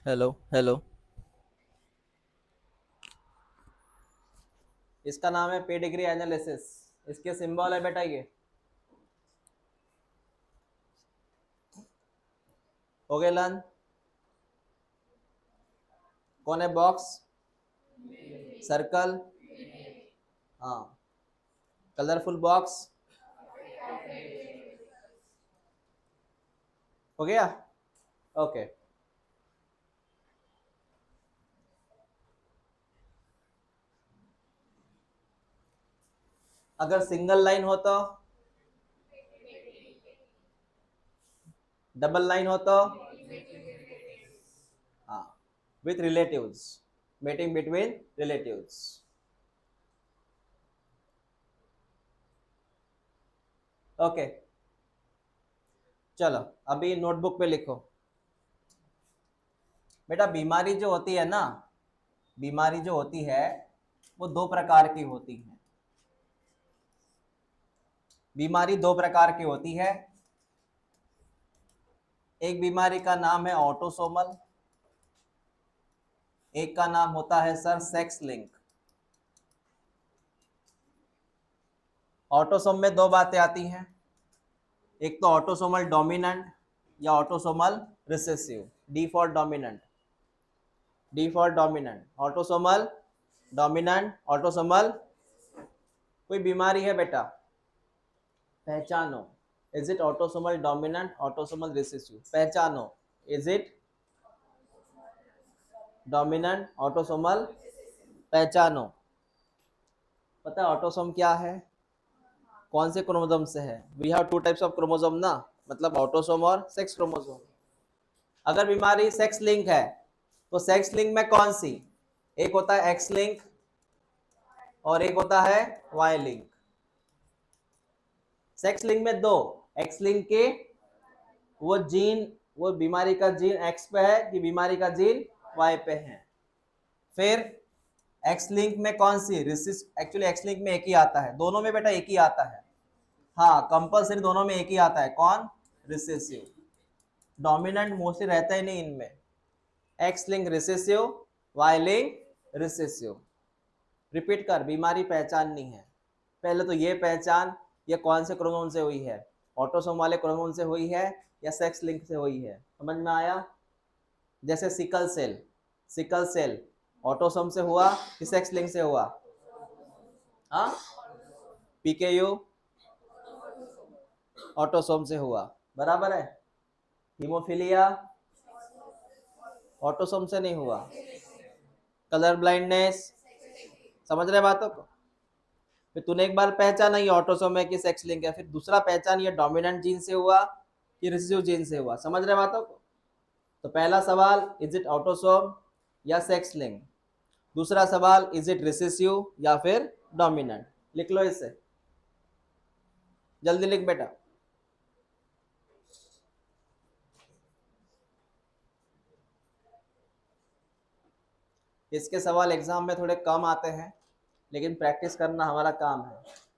Hello hello. इसका नाम है पेडिग्री एनालिसिस। इसके सिंबल है बेटा ये। हो गए लर्न। कौन है बॉक्स? सर्कल। हाँ। Colourful box. हो गया। ओके। अगर सिंगल लाइन हो तो, डबल लाइन हो तो, हाँ, with relatives, meeting between relatives. Okay. चलो अभी नोटबुक पे लिखो। बेटा बीमारी जो होती है ना, बीमारी जो होती है वो दो प्रकार की होती है। बीमारी दो प्रकार की होती है। एक बीमारी का नाम है ऑटोसोमल, एक का नाम होता है सर सेक्स लिंक। ऑटोसोम में दो बातें आती हैं, एक तो ऑटोसोमल डोमिनेंट या autosomal recessive. D for dominant, D for dominant, autosomal dominant, autosomal. कोई बीमारी है बेटा, पहचानो। Is it autosomal dominant, autosomal recessive? पहचानो। Is it dominant, autosomal? पहचानो। पता है ऑटोसोम क्या है? कौन से क्रोमोसोम से है? We have two types of chromosome ना, मतलब ऑटोसोम और सेक्स क्रोमोसोम। अगर बीमारी सेक्स लिंक है तो सेक्स लिंक में कौन सी? एक होता है एक्स लिंक और एक होता है वाई लिंक। सेक्स लिंक में दो, एक्स लिंक के वो जीन, वो बीमारी का जीन एक्स पे है कि बीमारी का जीन वाई पे है। फिर एक्स लिंक में कौन सी? रिसिस, एक्चुअली एक्स लिंक में एक ही आता है, दोनों में बेटा एक ही आता है। हाँ कंपल्सरी दोनों में एक ही आता है। कौन? रिसेसिव। डोमिनेंट मोस्टली रहता ही नहीं इनमें। X link recessive, Y link recessive. Repeat कर, बीमारी पहचाननी है। पहले तो ये पहचान, ये कौन से क्रोमोसोम से हुई है, ऑटोसोम वाले क्रोमोसोम से हुई है या सेक्स लिंक से हुई है। समझ में आया? जैसे sickle cell, sickle cell autosome से हुआ कि सेक्स लिंक से हुआ? हाँ, पीकेयू ऑटोसोम से हुआ, बराबर है। हीमोफीलिया ऑटोसोम से नहीं हुआ। कलर ब्लाइंडनेस, समझ रहे बातों को? फिर तूने एक बार पहचाना ये ऑटोसोम है कि सेक्स लिंक है, फिर दूसरा पहचान ये डोमिनेंट जीन से हुआ कि रिसेसिव जीन से हुआ। समझ रहे बातों को? तो पहला सवाल इज इट ऑटोसोम या सेक्स लिंक, दूसरा सवाल इज इट रिसेसिव या फिर डोमिनेंट। लिख लो इसे, जल्दी लिख बेटा। इसके सवाल एग्जाम में थोड़े कम आते हैं, लेकिन प्रैक्टिस करना हमारा काम है।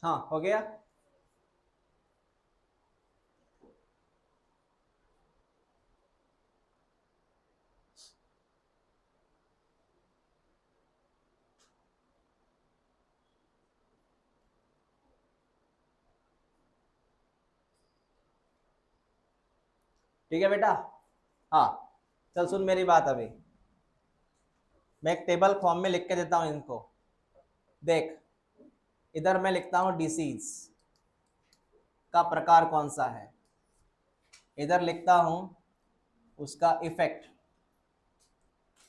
हाँ हो गया। ठीक है बेटा। हाँ, चल सुन मेरी बात अभी। मैं एक टेबल फॉर्म में लिख के देता हूँ इनको। देख, इधर मैं लिखता हूँ डिसीज का प्रकार कौन सा है, इधर लिखता हूँ उसका इफेक्ट,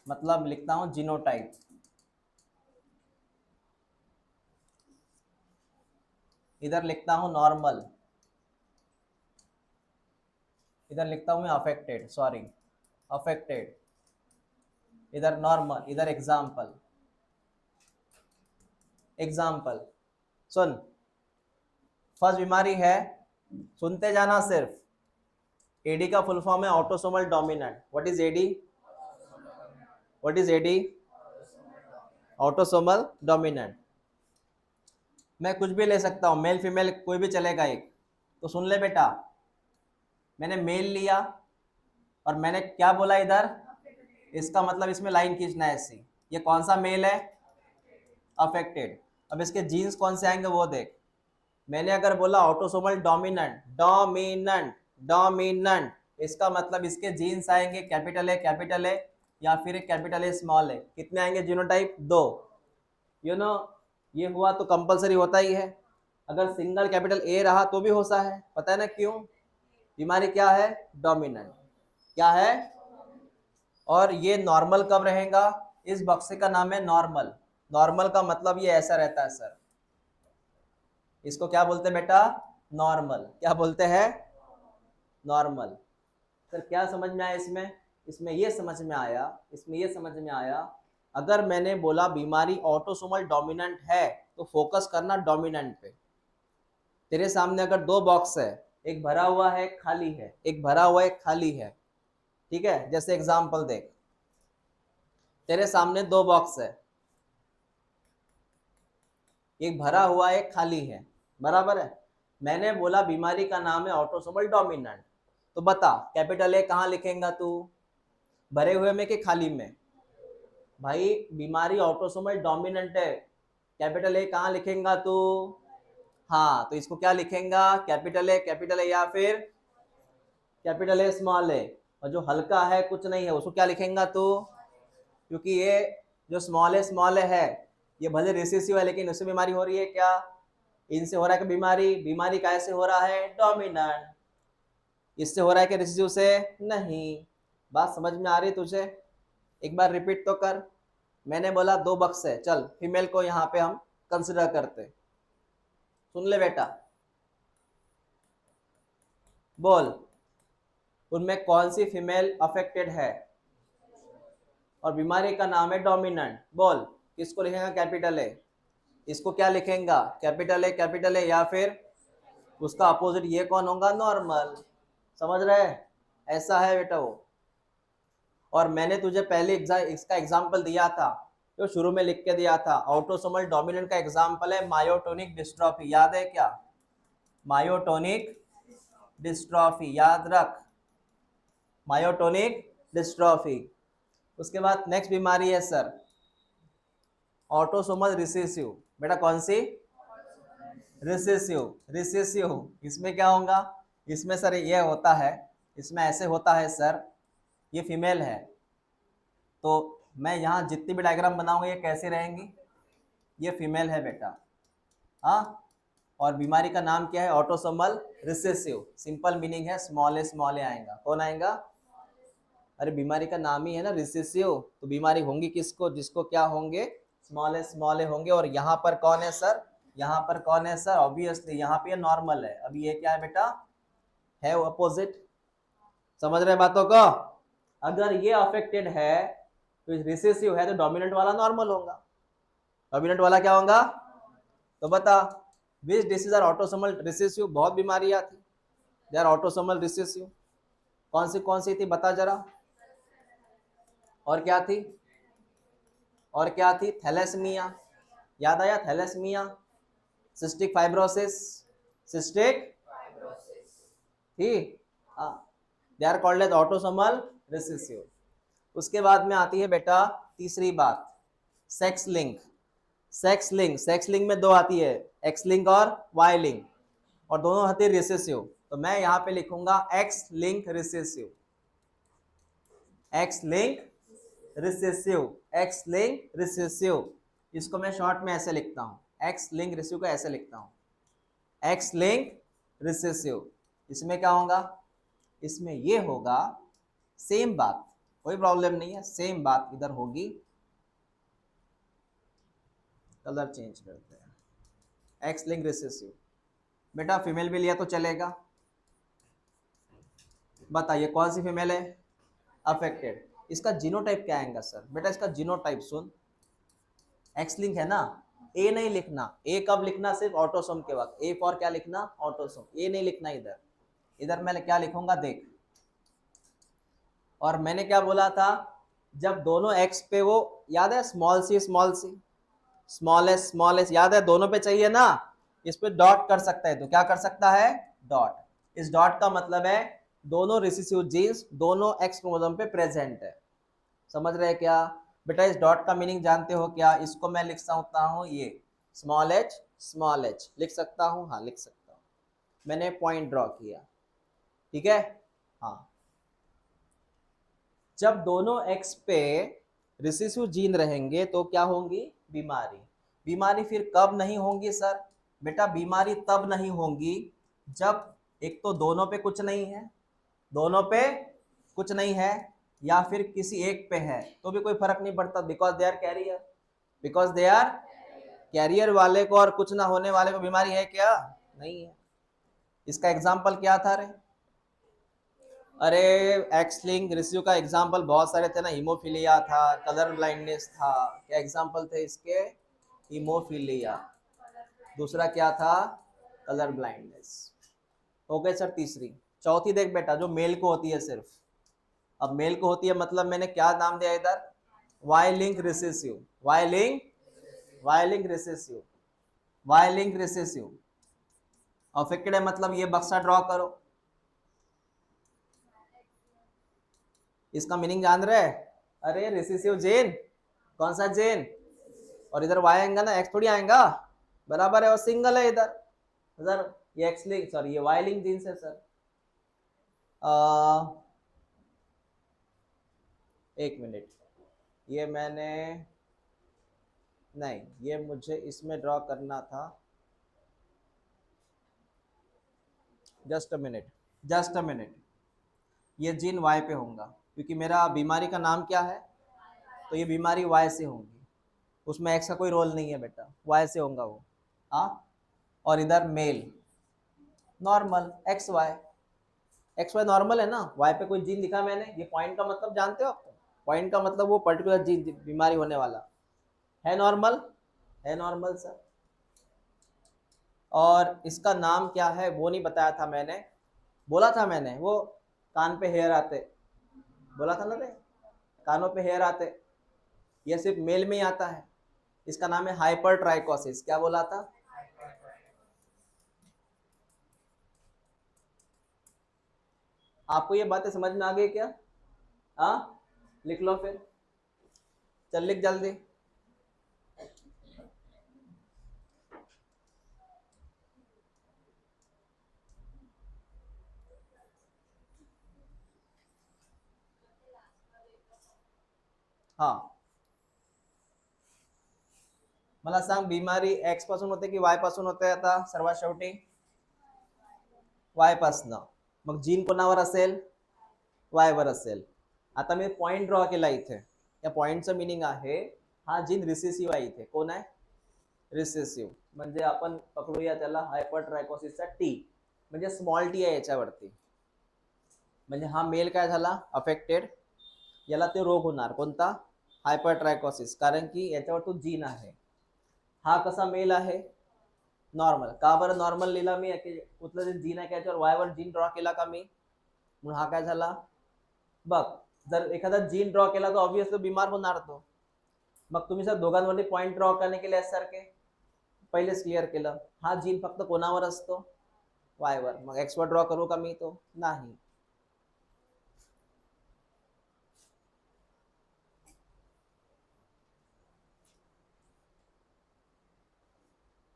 मतलब लिखता हूं जीनोटाइप। इधर लिखता हूं नॉर्मल, इधर लिखता हूं मैं अफेक्टेड, सॉरी अफेक्टेड, इधर नॉर्मल, इधर एग्जाम्पल। एग्जाम्पल सुन, फर्स्ट बीमारी है, सुनते जाना सिर्फ। एडी का फुल फॉर्म है autosomal dominant. What is AD? What is AD? Autosomal dominant. मैं कुछ भी ले सकता हूं, मेल फीमेल कोई भी चलेगा एक। तो सुन ले बेटा, मैंने मेल लिया और मैंने क्या बोला इधर, इसका मतलब इसमें लाइन खींचना है ऐसी। ये कौन सा मेल है? अफेक्टेड। अब इसके जीन्स कौन से आएंगे वो देख। मैंने अगर बोला ऑटोसोमल डोमिनेंट, डोमिनेंट, डोमिनेंट, इसका मतलब इसके जीन्स आएंगे कैपिटल ए या फिर एक कैपिटल ए स्मॉल ए। कितने आएंगे जीनोटाइप? 2। यू नो ये हुआ तो कंपलसरी होता ही है। अगर सिंगल कैपिटल ए रहा तो भी होता है, पता है ना क्यों? बीमारी क्या है? डोमिनेंट। क्या है? और ये नॉर्मल कब रहेगा? इस बक्से का नाम है नॉर्मल। नॉर्मल का मतलब ये ऐसा रहता है सर, इसको क्या बोलते हैं बेटा? नॉर्मल। क्या बोलते हैं? नॉर्मल। सर क्या समझ में आया इसमें? इसमें ये समझ में आया, इसमें ये समझ में आया, अगर मैंने बोला बीमारी ऑटोसोमल डोमिनेंट है तो फोकस करना डोमिनेंट पे। तेरे सामने अगर 2 बॉक्स है, एक भरा हुआ है एक खाली है, एक भरा हुआ एक खाली है, ठीक है? जैसे एग्जांपल देख, तेरे सामने 2 बॉक्स है, एक भरा हुआ एक खाली है, बराबर है। मैंने बोला बीमारी का नाम है ऑटोसोमल डोमिनेंट, तो बता कैपिटल ए कहाँ लिखेगा तू? भरे हुए में कि खाली में? भाई बीमारी ऑटोसोमल डोमिनेंट है, कैपिटल ए कहाँ लिखेगा तू? हाँ, तो इसको क्या लिखेगा? कैपिटल ए या फिर कैपिटल ए स्मॉल ए। और जो हल्का है कुछ नहीं है उसको क्या लिखेगा तू? क्योंकि ये जो स्मॉल ए है ये भले रिसेसिव है लेकिन उससे बीमारी हो रही है क्या? इनसे हो रहा है कि बीमारी, बीमारी कैसे हो रहा है? डोमिनेंट। इससे हो रहा है कि रिसेसिव से? नहीं। बात समझ में आ रही तुझे? एक बार रिपीट तो कर। मैंने बोला 2 बक्स है, चल फीमेल को यहाँ पे हम कंसिडर करते। सुन ले बेटा, बोल उनमें कौन सी फीमेल अफेक्टेड है और बीमारी का नाम है डोमिनेंट? बोल किसको लिखेगा? Capital A. इसको क्या लिखेगा? कैपिटल ए या फिर उसका अपोजिट ये कौन होगा? नॉर्मल। समझ रहे? ऐसा है बेटा वो। और मैंने तुझे पहले इसका एग्जाम्पल दिया था, जो शुरू में लिख के दिया था, ऑटोसोमल डोमिनेंट का एग्जाम्पल है मायोटोनिक डिस्ट्रॉफी। याद है क्या? मायोटोनिक डिस्ट्रॉफी, याद रख, मायोटोनिक डिस्ट्रॉफी। उसके बाद नेक्स्ट बीमारी है सर ऑटोसोमल रिसेसिव। बेटा कौन सी? रिसेसिव। रिसेसिव इसमें क्या होगा? इसमें सर ये होता है, इसमें ऐसे होता है सर, ये फीमेल है तो मैं यहाँ जितनी भी डायग्राम बनाऊंगा ये कैसे रहेंगी? ये फीमेल है बेटा, हाँ। और बीमारी का नाम क्या है? Autosomal recessive. सिंपल मीनिंग है स्मॉल ए आएगा। कौन आएगा? अरे बीमारी का नाम ही है ना रिसेसिव, तो बीमारी होंगी किसको? जिसको क्या होंगे? स्मॉल ए होंगे। और यहाँ पर कौन है सर? यहाँ पर कौन है सर? ऑब्वियसली यहाँ पे नॉर्मल है। अभी ये क्या है बेटा? है अपोजिट। समझ रहे बातों को? अगर ये अफेक्टेड है तो रिसेसिव है तो डोमिनेंट वाला नॉर्मल होगा। डोमिनेंट वाला क्या होगा? तो बता which disease are autosomal recessive? बहुत बीमारियां थी, दे आर ऑटोसोमल रिसेसिव। कौन सी थी बता जरा? और क्या थी? और क्या थी? थैलेसीमिया। याद आया? थैलेसीमिया, सिस्टिक फाइब्रोसिस, सिस्टिक थी, they are called as autosomal recessive. उसके बाद में आती है बेटा तीसरी बात, सेक्स लिंक। सेक्स लिंक में 2 आती है, एक्स लिंक और वाई लिंक, और दोनों आती है रिसेसिव। तो मैं यहाँ पे लिखूंगा x link recessive, x link recessive, x link recessive. इसको मैं शॉर्ट में ऐसे लिखता हूँ, एक्स लिंक रिसेसिव को ऐसे लिखता हूँ, एक्स लिंक रिसेसिव। इसमें क्या होगा? इसमें ये होगा सेम बात, कोई प्रॉब्लम नहीं है, सेम बात इधर होगी। कलर चेंज करते हैं। एक्स लिंक रिसेसिव, बेटा फीमेल भी लिया तो चलेगा। बताइए कौन सी फीमेल है अफेक्टेड, इसका जीनोटाइप क्या आएगा सर? बेटा इसका जीनोटाइप सुन, एक्स लिंक है ना, ए नहीं लिखना, ए कब लिखना? सिर्फ ऑटोसोम के वक्त। ए फॉर क्या लिखना? ऑटोसोम। ए नहीं लिखना इधर, इधर मैं क्या लिखूंगा देख। और मैंने क्या बोला था, जब दोनों एक्स पे वो याद है स्मॉल सी स्मॉल एस याद है, दोनों पे चाहिए ना, इस पे डॉट कर सकता है, तो क्या कर सकता है? डॉट। इस डॉट का मतलब है दोनों रिसेसिव जीन्स दोनों एक्स क्रोमोसोम पे प्रेजेंट है। समझ रहे हैं क्या? बेटा इस डॉट का मीनिंग जानते हो क्या? इसको मैं लिख सकता हूँ ये स्मॉल एच लिख सकता हूँ, हाँ लिख सकता हूँ, मैंने पॉइंट ड्रॉ किया, ठीक है। हाँ, जब दोनों एक्स पे रिसेसिव जीन रहेंगे तो क्या होंगी? बीमारी। बीमारी फिर कब नहीं होंगी सर? बेटा बीमारी तब नहीं होंगी जब एक तो दोनों पे कुछ नहीं है, दोनों पे कुछ नहीं है, या फिर किसी एक पे है तो भी कोई फर्क नहीं पड़ता, because they are carrier. Because they are carrier वाले को और कुछ ना होने वाले को बीमारी है क्या? नहीं है। इसका एग्जाम्पल क्या था रे? अरे एक्स लिंक रिसीव का एग्जाम्पल बहुत सारे थे ना, हीमोफीलिया था, कलर ब्लाइंडनेस था, क्या एग्जाम्पल थे इसके? हीमोफीलिया, दूसरा क्या था? Colour blindness. हो गए सर तीसरी। चौथी देख बेटा, जो मेल को होती है सिर्फ, अब मेल को होती है मतलब मैंने क्या नाम दिया इधर? Y link recessive, Y link recessive, Y link recessive. Affected है मतलब ये बक्सा ड्रॉ करो, इसका मीनिंग जान रहे? अरे रिसेसिव जेन, कौन सा जेन? और इधर वाई आएगा ना, एक्स थोड़ी आएगा, बराबर है, और सिंगल है इधर सर, ये एक्स लिंक सॉरी ये वाई लिंक जीन्स है सर। एक मिनट, ये मैंने नहीं, ये मुझे इसमें ड्रॉ करना था, just a minute, just a minute. ये जीन वाई पे होगा क्योंकि मेरा बीमारी का नाम क्या है, तो ये बीमारी वाई से होगी, उसमें एक्स का कोई रोल नहीं है बेटा, वाई से होगा वो। हाँ, और इधर male normal X Y normal है ना, वाई पे कोई जीन दिखा मैंने, ये पॉइंट का मतलब जानते हो आपको? पॉइंट का मतलब वो पर्टिकुलर जीन बीमारी होने वाला है नॉर्मल, है नॉर्मल सर। और इसका नाम क्या है वो नहीं बताया था मैंने, बोला था मैंने वो कान पे हेयर आते, बोला था ना रे, कानों पे हेयर आते, ये सिर्फ मेल में ही आता है, इसका नाम है हाइपर ट्राइकोसिस। क्या बोला था? आपको ये बातें समझ में आ गई क्या? हाँ, लिख लो फिर, चल लिख जल्दी। हाँ, मला सांग बीमारी एक्स पासून होते की वाय पासून होते? आता सर्वात शेवटी वाय पासनं, मग जीन कोणावर असेल? वाय वर असेल। आता मी पॉइंट ड्रॉ केला इथे, या पॉइंटचं मिनिंग आहे हा जीन रिसेसिव्ह आहे, इथे कोण आहे? रिसेसिव्ह, म्हणजे आपण पकडूया त्याला हायपर ट्रायकोसिसचा टी, म्हणजे स्मॉल टी आहे याच्यावरती, म्हणजे हा मेल काय झाला? अफेक्टेड, याला ते रोग होणार कोणता? हायपर ट्रायकोसिस, कारण की याच्यावर तो जीन आहे। हा कसा मेल आहे? नॉर्मल। का बरं नॉर्मल लिहिला मी? कुठलं जे जीन आहे त्याच्यावर वाय वर जीन ड्रॉ केला का मी, म्हणून हा काय झाला? बघ, जर एखादा जीन ड्रॉ केला तर ऑब्विसली बीमार होणार तो, मग तुम्ही सर दोघांवरती पॉइंट ड्रॉ करणे केले यासारखे, पहिलेच क्लिअर केलं, हा जीन फक्त कोणावर असतो? वाय वर, मग एक्स वर ड्रॉ करू का मी? तो नाही।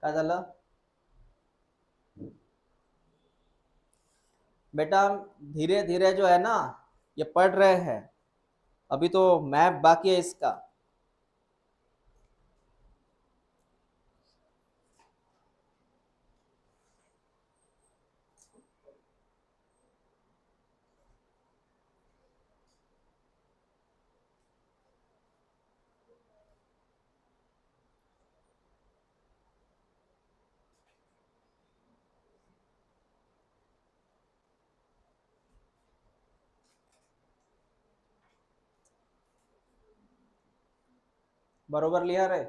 काय झालं बेटा? धीरे धीरे जो है ना ये पढ़ रहे हैं, अभी तो मैप बाकी है इसका। बरोबर लिया रे?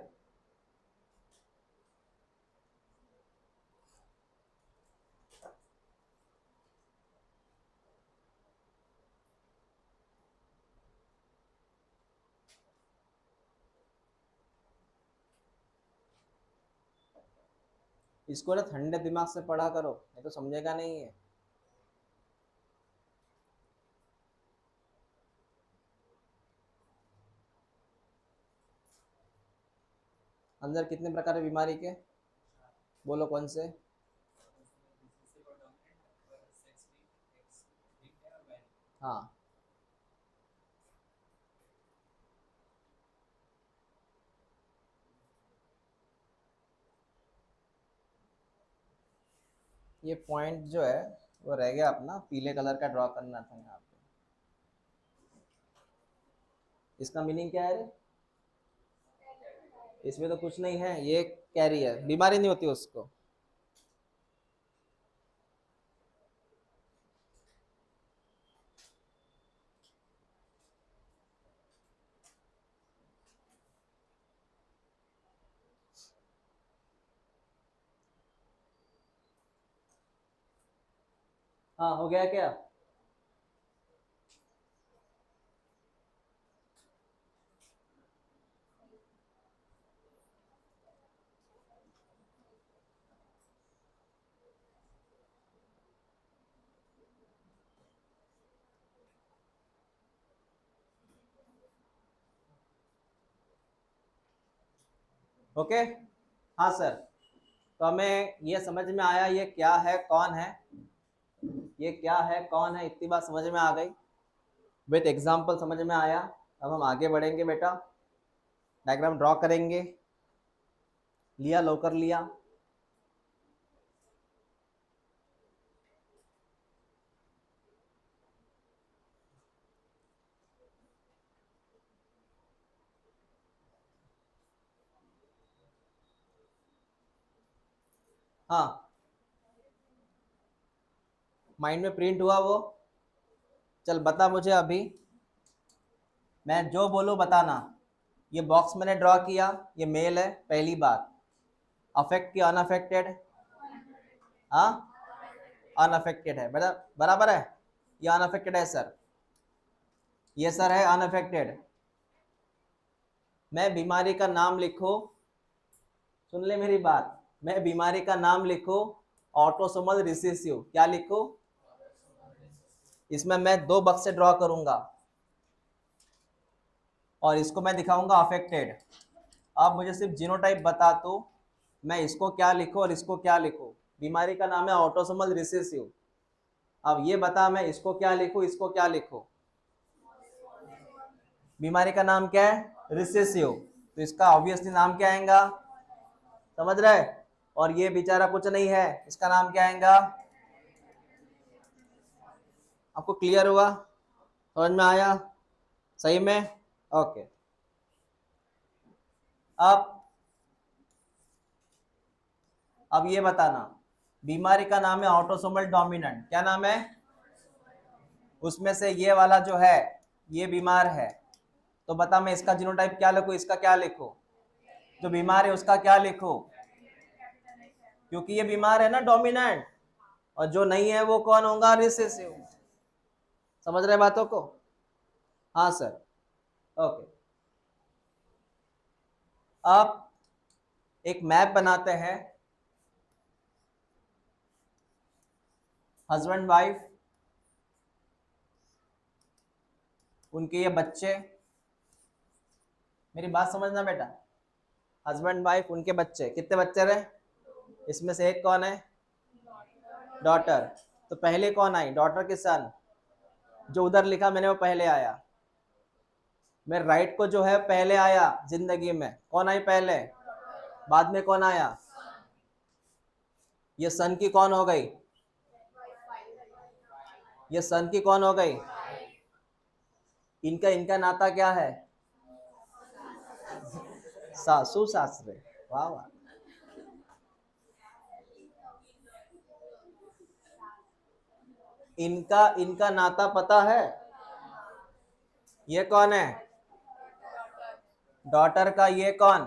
इसको ना ठंडे दिमाग से पढ़ा करो, नहीं तो समझेगा नहीं है। अंदर कितने प्रकार है बीमारी के? बोलो कौन से? हाँ, ये पॉइंट जो है वो रह गया अपना, पीले कलर का ड्रॉ करना था यहाँ पे। इसका मीनिंग क्या है रे? इसमें तो कुछ नहीं है, ये कैरी है, बीमारी नहीं होती उसको। हाँ, हो गया क्या? ओके। हाँ सर, तो हमें ये समझ में आया ये क्या है कौन है, ये क्या है कौन है, इतनी बात समझ में आ गई, विथ एग्जाम्पल समझ में आया। अब हम आगे बढ़ेंगे बेटा, डायग्राम ड्रॉ करेंगे। लिया, लो कर लिया। हाँ, माइंड में प्रिंट हुआ वो? चल बता मुझे अभी, मैं जो बोलूँ बताना। ये बॉक्स मैंने ड्रॉ किया, ये मेल है, पहली बात। अफेक्ट की अनअफेक्टेड? हाँ, अनअफेक्टेड है बेटा, बराबर है। ये अनअफेक्टेड है सर, ये सर है अनअफेक्टेड। मैं बीमारी का नाम लिखूं, सुन ले मेरी बात, मैं बीमारी का नाम लिखूं ऑटोसोमल रिसेसिव, क्या लिखूं? इसमें मैं दो बक्से ड्रॉ करूंगा और इसको मैं दिखाऊंगा अफेक्टेड। आप मुझे सिर्फ जीनोटाइप बता दो, मैं इसको क्या लिखूं और इसको क्या लिखूं। बीमारी का नाम है ऑटोसोमल रिसेसिव, अब ये बता मैं इसको क्या लिखूं, इसको क्या लिखूं। बीमारी का नाम क्या है? रिसेसिव, तो इसका ऑब्वियसली नाम क्या आएगा? समझ रहे? और ये बेचारा कुछ नहीं है, इसका नाम क्या आएगा? आपको क्लियर हुआ? समझ में आया? सही में? ओके। अब अब ये बताना, बीमारी का नाम है ऑटोसोमल डोमिनेंट, क्या नाम है? उसमें से ये वाला जो है ये बीमार है, तो बता मैं इसका जीनोटाइप क्या लिखूं, इसका क्या लिखूं? जो बीमार है उसका क्या लिखूं? क्योंकि ये बीमार है ना डोमिनेंट, और जो नहीं है वो कौन होगा? रिसेसिव। समझ रहे बातों को? हाँ सर, ओके। अब एक मैप बनाते हैं, हस्बैंड वाइफ, उनके ये बच्चे, मेरी बात समझना बेटा, हस्बैंड वाइफ उनके बच्चे, कितने बच्चे रहे? इसमें से एक कौन है? डॉटर। तो पहले कौन आई? डॉटर के सन, जो उधर लिखा मैंने वो पहले आया। मैं राइट को जो है पहले आया जिंदगी में, कौन आई पहले? बाद में कौन आया? ये सन की कौन हो गई? ये सन की कौन हो गई? इनका इनका नाता क्या है? सासू सासरे, वाह वाह। इनका इनका नाता पता है? ये कौन है? डॉटर का ये कौन,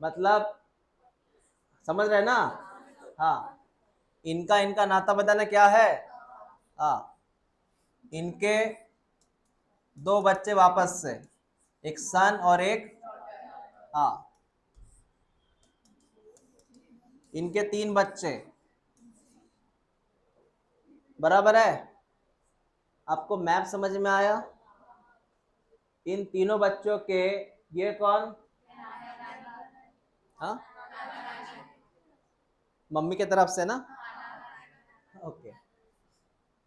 मतलब समझ रहे ना। हाँ, इनका इनका नाता बताना क्या है। हाँ, इनके दो बच्चे वापस से, एक सन और एक, हाँ, इनके तीन बच्चे, बराबर है। आपको मैप समझ में आया। इन तीनों बच्चों के ये कौन, हाँ, मम्मी के तरफ से ना, ओके।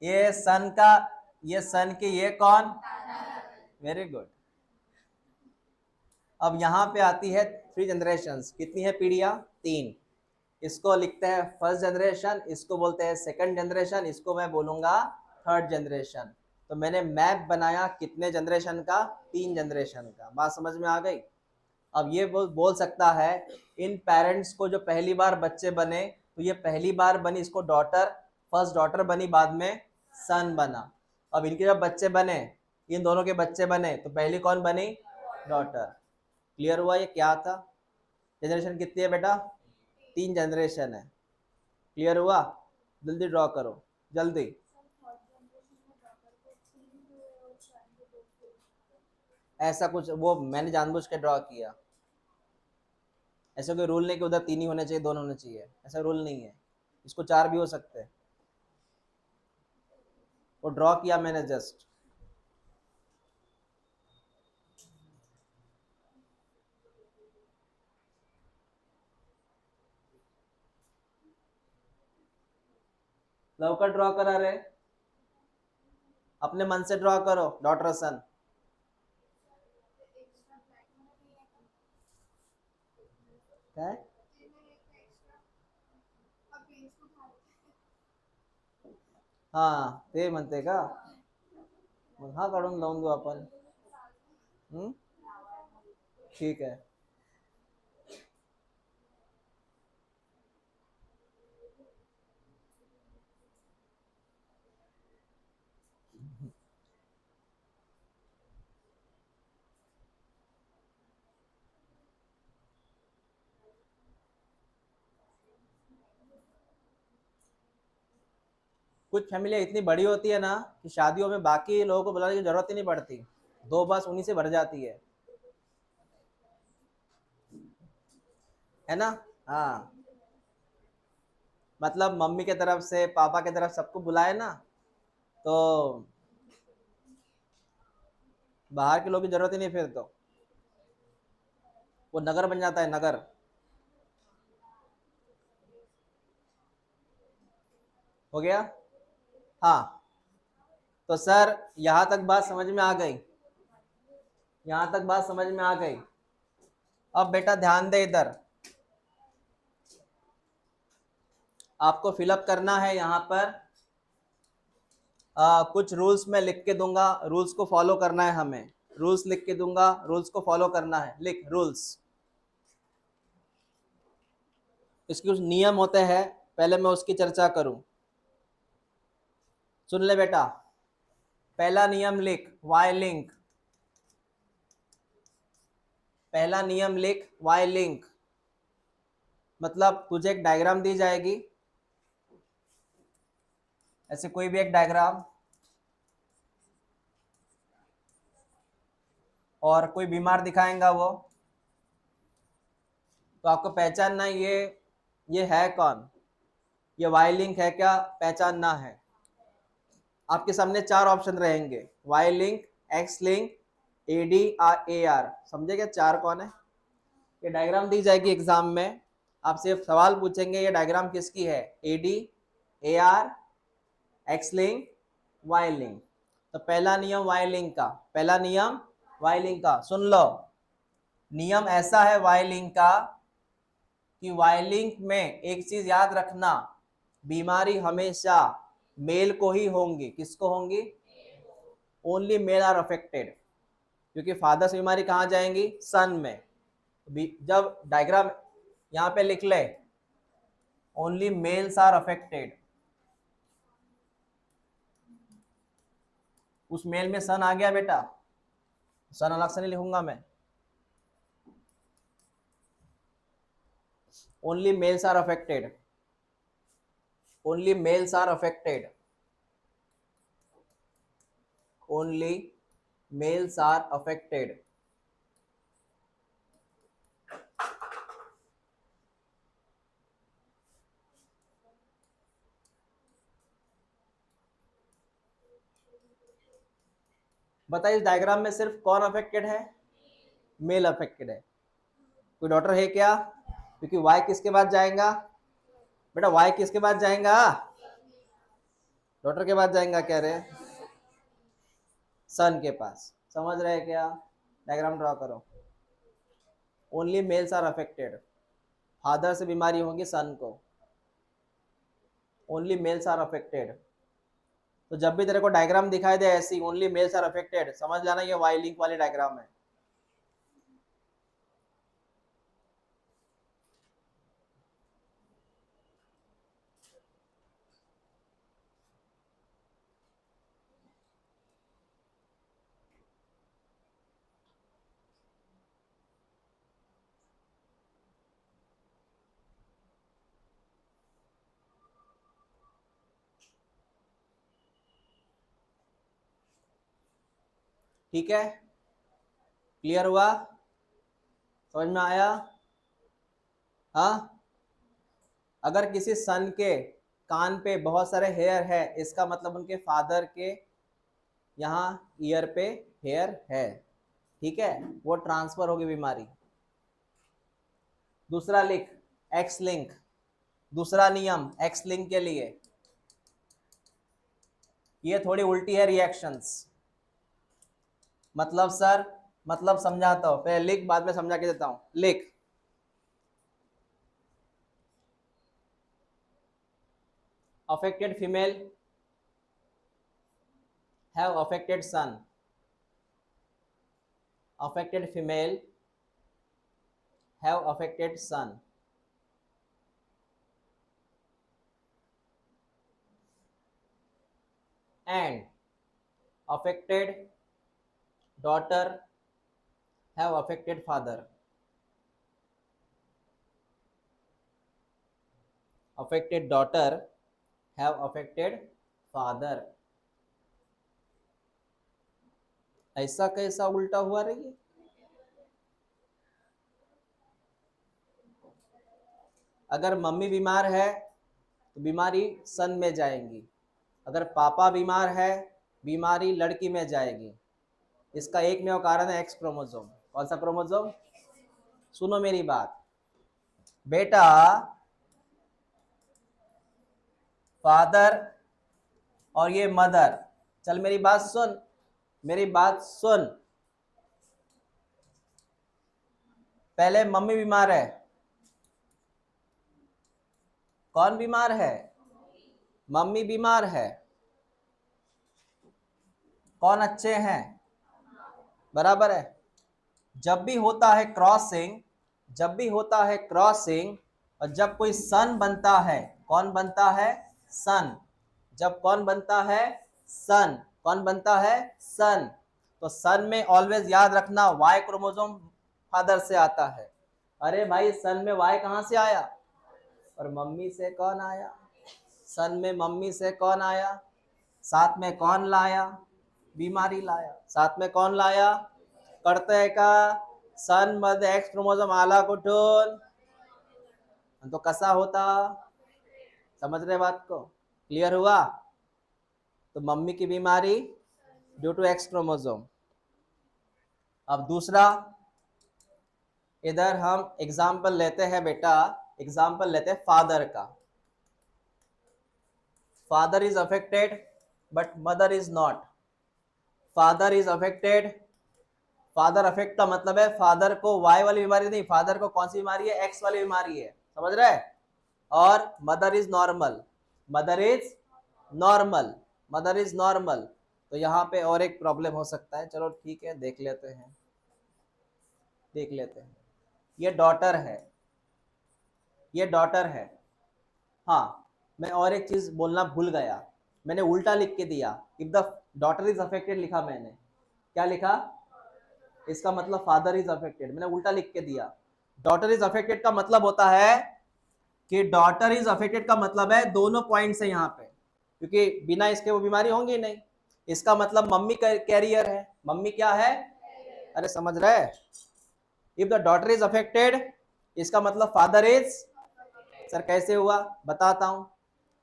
ये सन का, ये सन के ये कौन, वेरी गुड। अब यहाँ पे आती है थ्री जनरेशंस, कितनी है पीढ़ियाँ, तीन। इसको लिखते हैं फर्स्ट जनरेशन, इसको बोलते हैं सेकंड जनरेशन, इसको मैं बोलूंगा थर्ड जनरेशन। तो मैंने मैप बनाया कितने जनरेशन का, तीन जनरेशन का। बात समझ में आ गई। अब ये बोल सकता है इन पेरेंट्स को जो पहली बार बच्चे बने, तो ये पहली बार बनी, इसको डॉटर, फर्स्ट डॉटर बनी, बाद में सन बना। अब इनके जब बच्चे बने, इन दोनों के बच्चे बने, तो पहली कौन बनी, डॉटर। क्लियर हुआ ये क्या था। जनरेशन कितनी है बेटा, तीन जनरेशन है। क्लियर हुआ। जल्दी ड्रॉ करो, जल्दी। ऐसा कुछ वो मैंने जानबूझ के ड्रॉ किया, ऐसा कोई रूल नहीं कि उधर तीन ही होने चाहिए, दोनों होने चाहिए, ऐसा रूल नहीं है। इसको चार भी हो सकते हैं। वो ड्रॉ किया मैंने जस्ट। लवकर ड्रॉ करा रहे, अपने मन से ड्रॉ करो, डॉटर सन। काय हा ते म्हणते का, मग हा काढून लावून देऊ आपण। ठीक है। कुछ फैमिलियाँ इतनी बड़ी होती है ना कि शादियों में बाकी लोगों को बुलाने की जरूरत ही नहीं पड़ती, दो बस उन्हीं से भर जाती है ना। हाँ, मतलब मम्मी के तरफ से, पापा के तरफ सबको बुलाए ना, तो बाहर के लोग की जरूरत ही नहीं फिर तो, वो नगर बन जाता है, नगर। हो गया। हाँ, तो सर यहाँ तक बात समझ में आ गई, यहाँ तक बात समझ में आ गई। अब बेटा ध्यान दे इधर, आपको फिलअप करना है यहाँ पर। कुछ रूल्स मैं लिख के दूंगा, रूल्स को फॉलो करना है हमें। रूल्स लिख के दूंगा, रूल्स को फॉलो करना है। लिख रूल्स, इसके कुछ नियम होते हैं, पहले मैं उसकी चर्चा करूं। सुन ले बेटा, पहला नियम लिख, वाई लिंक। पहला नियम लिख, वाई लिंक। मतलब तुझे एक डायग्राम दी जाएगी, ऐसे कोई भी एक डायग्राम, और कोई बीमार दिखाएगा वो, तो आपको पहचानना ये है कौन, ये वाई लिंक है क्या, पहचानना है। आपके सामने चार ऑप्शन रहेंगे, Y link, X link, AD or A R. समझे क्या चार कौन है। ये डायग्राम दी जाएगी एग्जाम में, आपसे सवाल पूछेंगे ये डायग्राम किसकी है, AD, A R, X link, Y link. तो पहला नियम वाई लिंक का, पहला नियम वाई लिंक का सुन लो। नियम ऐसा है वाई लिंक का कि वाई लिंक में एक चीज याद रखना, बीमारी हमेशा मेल को ही होंगी। किसको होंगी, ओनली मेल आर अफेक्टेड, क्योंकि फादर से बीमारी कहाँ जाएंगी, सन में। जब डायग्राम यहाँ पे लिख ले, ओनली मेल्स आर अफेक्टेड, उस मेल में सन आ गया बेटा, सन अलग से नहीं लिखूंगा मैं। Only males are affected, only males are affected, only males are affected. बताइए इस डायग्राम में सिर्फ कौन अफेक्टेड है? मेल अफेक्टेड है। कोई डॉटर है क्या? क्योंकि वाई किसके बाद जाएगा बेटा? वाई किसके बाद जाएगा? डॉटर के बाद जाएगा कह रहे हैं, सन के पास। समझ रहे हैं क्या? डायग्राम ड्रॉ करो। Only males are affected, father से बीमारी होगी सन को, ओनली मेल्स आर अफेक्टेड। तो जब भी तेरे को डायग्राम दिखाई दे ऐसी ओनली मेल्स आर अफेक्टेड, समझ लेना ये वाई लिंक वाली डायग्राम है। ठीक है, क्लियर हुआ? समझ में आया? हाँ, अगर किसी सन के कान पे बहुत सारे हेयर है, इसका मतलब उनके फादर के यहाँ ईयर पे हेयर है, ठीक है, वो ट्रांसफर होगी बीमारी। दूसरा लिख, एक्स लिंक, दूसरा नियम एक्स लिंक के लिए, ये थोड़ी उल्टी है रिएक्शंस। मतलब सर, मतलब समझाता हूं, पहले लिख बाद में समझा के देता हूं। लिख, affected female have affected son, affected female have affected son, and affected daughter have affected father, affected daughter have affected father। ऐसा कैसा उल्टा हुआ रही है? अगर मम्मी बीमार है तो बीमारी सन में जाएगी, अगर पापा बीमार है बीमारी लड़की में जाएगी। इसका एक में कारण है एक्स क्रोमोसोम। कौन सा क्रोमोसोम? सुनो मेरी बात बेटा, फादर और ये मदर, चल मेरी बात सुन, मेरी बात सुन। पहले मम्मी बीमार है, कौन बीमार है? मम्मी बीमार है। कौन अच्छे हैं? बराबर है। जब भी होता है क्रॉसिंग, जब भी होता है क्रॉसिंग, और जब कोई सन बनता है, कौन बनता है? सन। जब कौन बनता है? सन। कौन बनता है? सन। तो सन में ऑलवेज याद रखना वाई क्रोमोसोम फादर से आता है। अरे भाई सन में वाई कहां से आया? और मम्मी से कौन आया? सन में मम्मी से कौन आया? साथ में कौन लाया? बीमारी लाया। साथ में कौन लाया? करते है का सन मध्ये एक्स क्रोमोसोम आला कुठून? तो कसा होता? समझ रहे बात को? क्लियर हुआ? तो मम्मी की बीमारी ड्यू टू एक्स क्रोमोसोम। अब दूसरा, इधर हम एग्जाम्पल लेते हैं बेटा, एग्जाम्पल लेते हैं फादर का। Father is affected but mother is not. Father is affected, father affect का मतलब है फादर को वाई वाली बीमारी नहीं, फादर को कौन सी बीमारी है? एक्स वाली बीमारी है। समझ रहे? और mother is normal, mother is normal, mother is normal. तो यहाँ पे और एक प्रॉब्लम हो सकता है, चलो ठीक है देख लेते हैं, देख लेते हैं। ये डॉटर है, ये डॉटर है। हाँ, मैं और एक चीज बोलना भूल गया, मैंने उल्टा लिख के दिया। If the daughter is affected लिखा मैंने, क्या लिखा? इसका मतलब फादर इज अफेक्टेड, मैंने उल्टा लिख के दिया। डॉटर इज अफेक्टेड का मतलब होता है कि डॉटर इज अफेक्टेड का मतलब है दोनों पॉइंट्स है यहाँ पे, क्योंकि बिना इसके वो बीमारी होंगी नहीं। इसका मतलब मम्मी कैरियर है, मम्मी क्या है, अरे समझ रहे। If the daughter is affected इसका मतलब फादर इज, सर कैसे हुआ बताता हूं।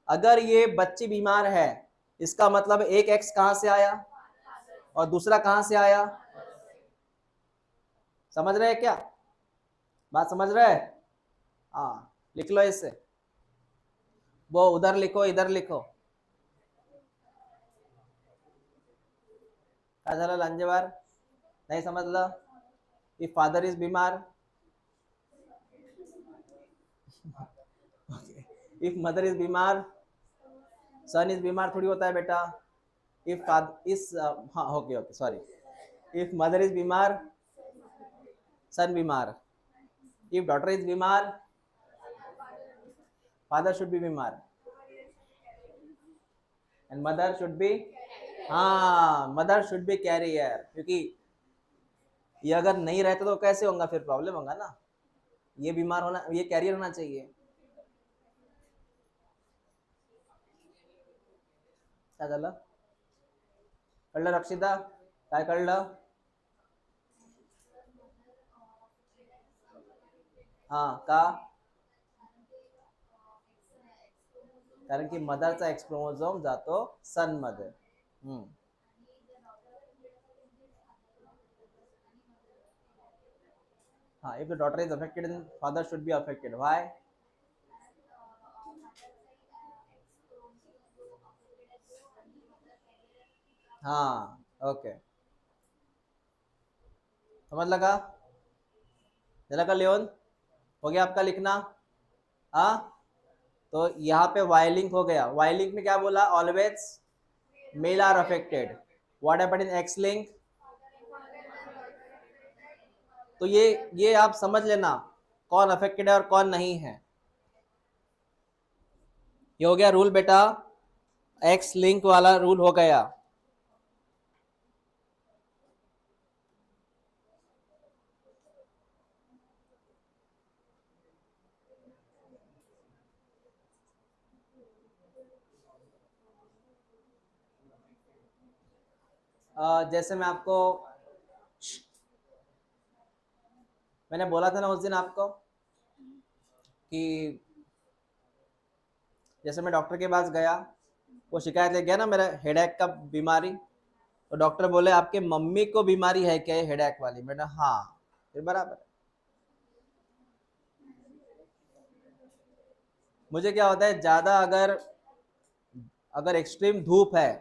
अगर ये बच्ची बीमार है इसका मतलब एक एक्स कहां से आया और दूसरा कहां से आया, समझ रहे हैं क्या, बात समझ रहे हैं। हाँ लिख लो इसे, वो उधर लिखो इधर लिखो। क्या झालं लांजेवार, नहीं समझलं। इफ फादर इज बीमार, इफ मदर इज बीमार, सन इज बीमार थोड़ी होता है बेटा। इफ फादर इज, हाँ okay okay sorry, if mother is बीमार सन बीमार, इफ डॉटर इज बीमार फादर शुड बी बीमार एंड मदर शुड बी, हाँ मदर शुड बी कैरियर, क्योंकि ये अगर नहीं रहता तो कैसे होगा, फिर प्रॉब्लम होगा ना। ये बीमार होना, ये कैरियर होना चाहिए। काय झालं, कळलं रक्षिता, काय कळलं, हाँ का, कारण की मदरचा एक्स क्रोमोझोम जातो सन मध्ये। हाँ if the daughter is affected then father should be affected, why, हाँ ओके समझ लगा, जरा का लेवन हो गया आपका लिखना। हाँ तो यहाँ पे वाई लिंक हो गया, वाई लिंक में क्या बोला, always male are affected, what happened in X link. तो ये आप समझ लेना कौन अफेक्टेड है और कौन नहीं है। ये हो गया रूल बेटा, एक्स लिंक वाला रूल हो गया। जैसे मैं आपको, मैंने बोला था ना उस दिन आपको कि जैसे मैं डॉक्टर के पास गया, वो शिकायत ले गया ना मेरा हेडेक का बीमारी, तो डॉक्टर बोले आपके मम्मी को बीमारी है क्या हेडेक वाली, मैंने हाँ, फिर बराबर। मुझे क्या होता है, ज्यादा अगर अगर एक्सट्रीम धूप है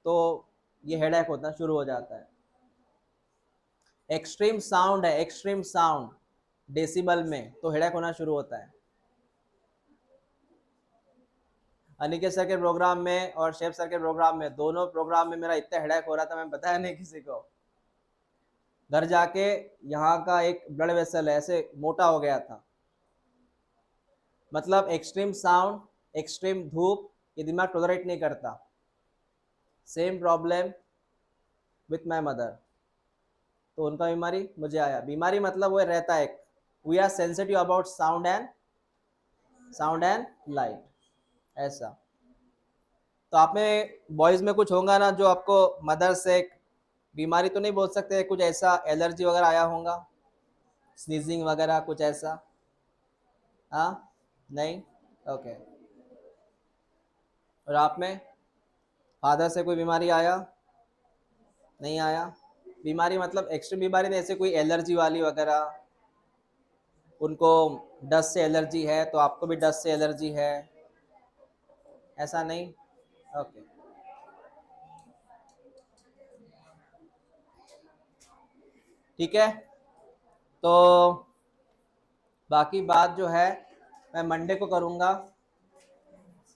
तो ये हेडेक होना शुरू हो जाता है। एक्सट्रीम साउंड है, एक्सट्रीम साउंड डेसिबल में, तो हेडेक होना शुरू होता है। अनिकेत सर के प्रोग्राम में और शेफ सर के प्रोग्राम में, दोनों प्रोग्राम में मेरा इतना हेडेक हो रहा था, मैं बताया नहीं किसी को। घर जाके यहाँ का एक ब्लड वेसल है ऐसे मोटा हो गया था। मतलब एक्सट्रीम साउंड, एक्सट्रीम धूप, ये दिमाग टॉलरेट नहीं करता। Same problem with my mother, तो उनका बीमारी मुझे आया। बीमारी मतलब वो रहता है, we are sensitive about sound and light, ऐसा। तो आप में बॉयज में कुछ होगा ना जो आपको मदर से बीमारी तो नहीं बोल सकते, कुछ ऐसा एलर्जी वगैरह आया होगा, स्नीजिंग वगैरह कुछ ऐसा, हाँ नहीं, ओके। और आप में फादर से कोई बीमारी आया, नहीं आया। बीमारी मतलब एक्सट्रीम बीमारी नहीं, ऐसे कोई एलर्जी वाली वगैरह, उनको डस्ट से एलर्जी है तो आपको भी डस्ट से एलर्जी है, ऐसा नहीं, ओके। ठीक है, तो बाकी बात जो है मैं मंडे को करूँगा।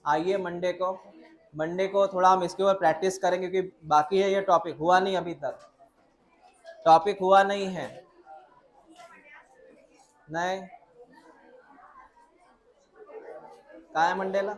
आइए मंडे को थोड़ा हम इसके ऊपर प्रैक्टिस करेंगे, क्योंकि बाकी है ये टॉपिक हुआ नहीं अभी तक, टॉपिक हुआ नहीं है, नहीं कहाँ है मंडेला।